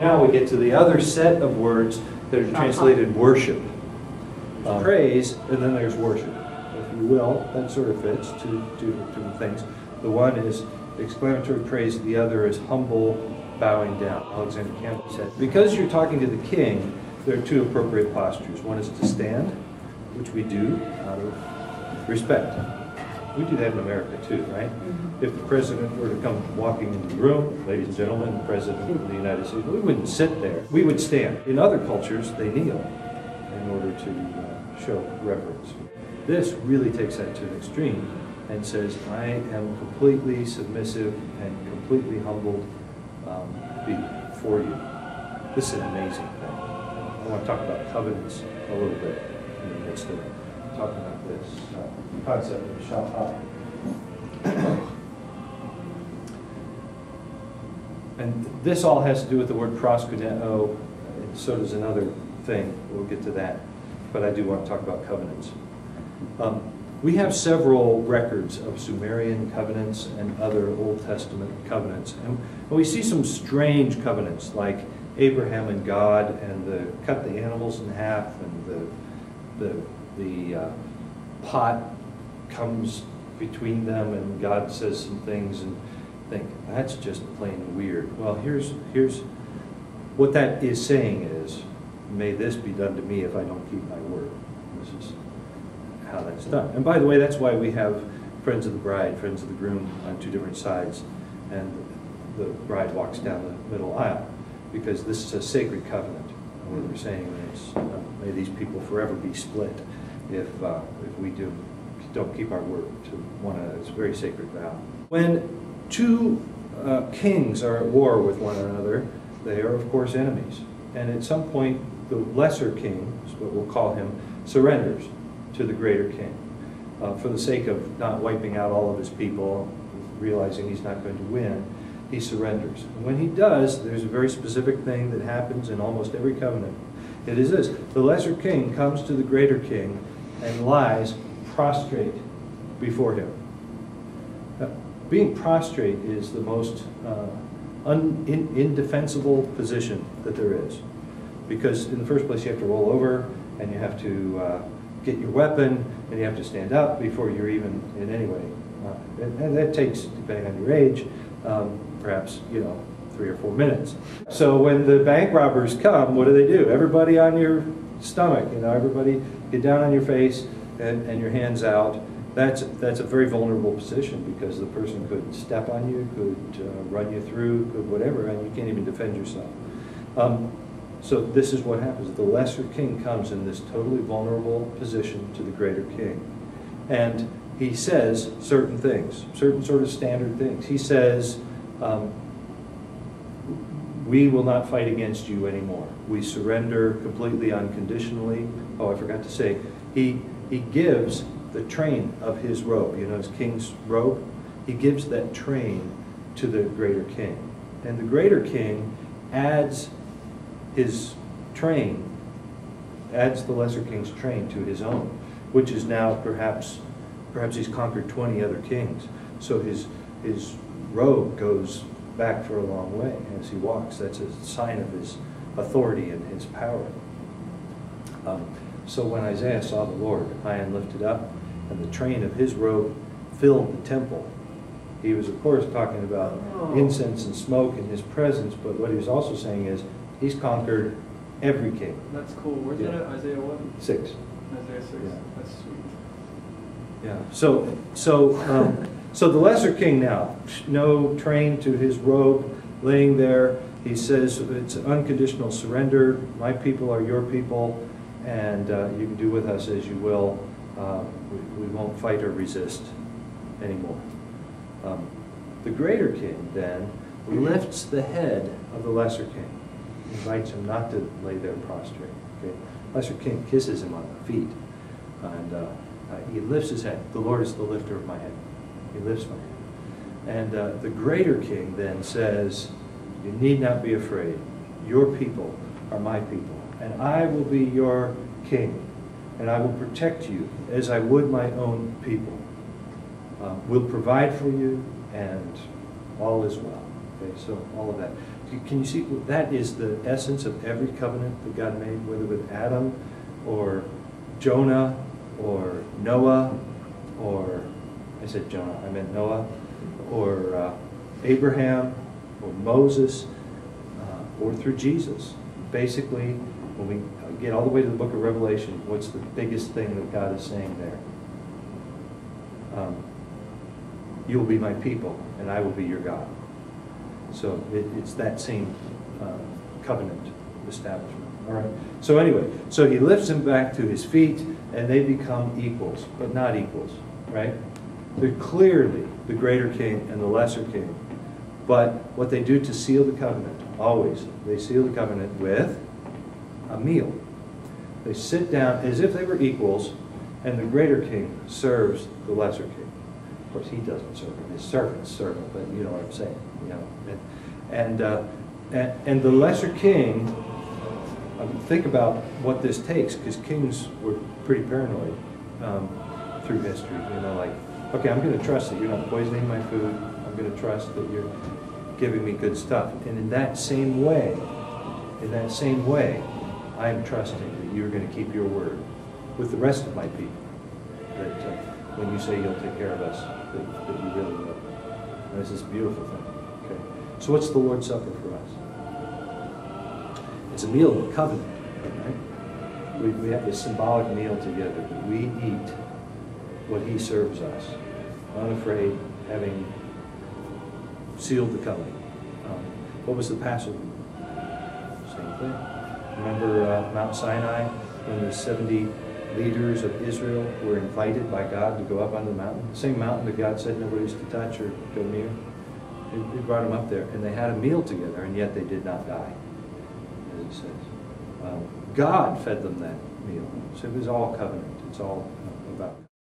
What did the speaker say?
Now we get to the other set of words that are translated worship. Praise, and then there's worship. If you will, that sort of fits two things. The one is exclamatory praise, the other is humble bowing down. Alexander Campbell said, because you're talking to the king, there are two appropriate postures. One is to stand, which we do out of respect. We do that in America too, right? If the president were to come walking into the room, ladies and gentlemen, the president of the United States, we wouldn't sit there. We would stand. In other cultures, they kneel in order to show reverence. This really takes that to an extreme and says, I am completely submissive and completely humbled before you. This is an amazing thing. I want to talk about covenants a little bit in the midst of talking about this concept of shahad. And this all has to do with the word proskuneo, and so does another thing. We'll get to that. But I do want to talk about covenants. We have several records of Sumerian covenants and other Old Testament covenants. And we see some strange covenants, like Abraham and God, and the cut the animals in half, and the pot comes between them, and God says some things, and think, that's just plain weird. Well, here's what that is saying is, may this be done to me if I don't keep my word. This is how that's done. And by the way, that's why we have friends of the bride, friends of the groom on two different sides, and the bride walks down the middle aisle, because this is a sacred covenant. And what we're saying is, may these people forever be split if we don't keep our word to one another. It's a very sacred vow. When two kings are at war with one another, they are of course enemies. And at some point, the lesser king, is what we'll call him, surrenders to the greater king for the sake of not wiping out all of his people, realizing he's not going to win. He surrenders. And when he does, there's a very specific thing that happens in almost every covenant. It is this: the lesser king comes to the greater king and lies prostrate before him. Being prostrate is the most indefensible position that there is. Because in the first place you have to roll over, and you have to get your weapon, and you have to stand up before you're even in any way. And that takes, depending on your age, perhaps, 3 or 4 minutes. So when the bank robbers come, what do? Everybody on your stomach, everybody get down on your face and your hands out. That's a very vulnerable position, because the person could step on you, could run you through, could whatever, and you can't even defend yourself. So this is what happens. The lesser king comes in this totally vulnerable position to the greater king. And he says certain things, certain sort of standard things. He says, we will not fight against you anymore. We surrender completely unconditionally. Oh, I forgot to say, he gives the train of his robe, his king's robe. He gives that train to the greater king. And the greater king adds his train, adds the lesser king's train to his own, which is now perhaps he's conquered 20 other kings. So his robe goes back for a long way as he walks. That's a sign of his authority and his power. So when Isaiah saw the Lord high and lifted up, and the train of his robe filled the temple, he was of course talking about incense and smoke in his presence, but what he was also saying is, he's conquered every king. That's cool. Where's that at? Isaiah what? 6. Isaiah 6. Yeah. That's sweet. Yeah. So the lesser king now, no train to his robe, laying there. He says it's unconditional surrender. My people are your people, and you can do with us as you will. We won't fight or resist anymore. The greater king then lifts the head of the lesser king. Invites him not to lay there prostrate. Okay? Lesser king kisses him on the feet, and he lifts his head. The Lord is the lifter of my head. He lifts my head. And the greater king then says, you need not be afraid. Your people are my people, and I will be your king, and I will protect you as I would my own people. Will provide for you, and all is well. Okay, so all of that. Can you see, that is the essence of every covenant that God made, whether with Adam or Jonah or Noah, or, I said Jonah, I meant Noah, or Abraham, or Moses, or through Jesus. Basically, when we get all the way to the book of Revelation, what's the biggest thing that God is saying there? You will be my people, and I will be your God. So it's that same covenant establishment. All right. So anyway, so he lifts him back to his feet, and they become equals, but not equals, right? They're clearly the greater king and the lesser king. But what they do to seal the covenant, always, they seal the covenant with a meal. They sit down as if they were equals, and the greater king serves the lesser king. Of course, he doesn't serve him; his servants serve him. But you know what I'm saying, you know. And the lesser king. Think about what this takes, because kings were pretty paranoid through history. You know, like, okay, I'm going to trust that you're not poisoning my food. I'm going to trust that you're giving me good stuff. And in that same way, I'm trusting that you're going to keep your word with the rest of my people. That when you say you'll take care of us, that you really will. And this is a beautiful thing. Okay. So what's the Lord's Supper for us? It's a meal of covenant, right? We have this symbolic meal together. That we eat what he serves us, unafraid, having sealed the covenant. What was the Passover? Same thing. Remember Mount Sinai, when the 70 leaders of Israel were invited by God to go up on the mountain? The same mountain that God said nobody's to touch or go near. He brought them up there, and they had a meal together, and yet they did not die. It says. God fed them that meal. So it was all covenant. It's all about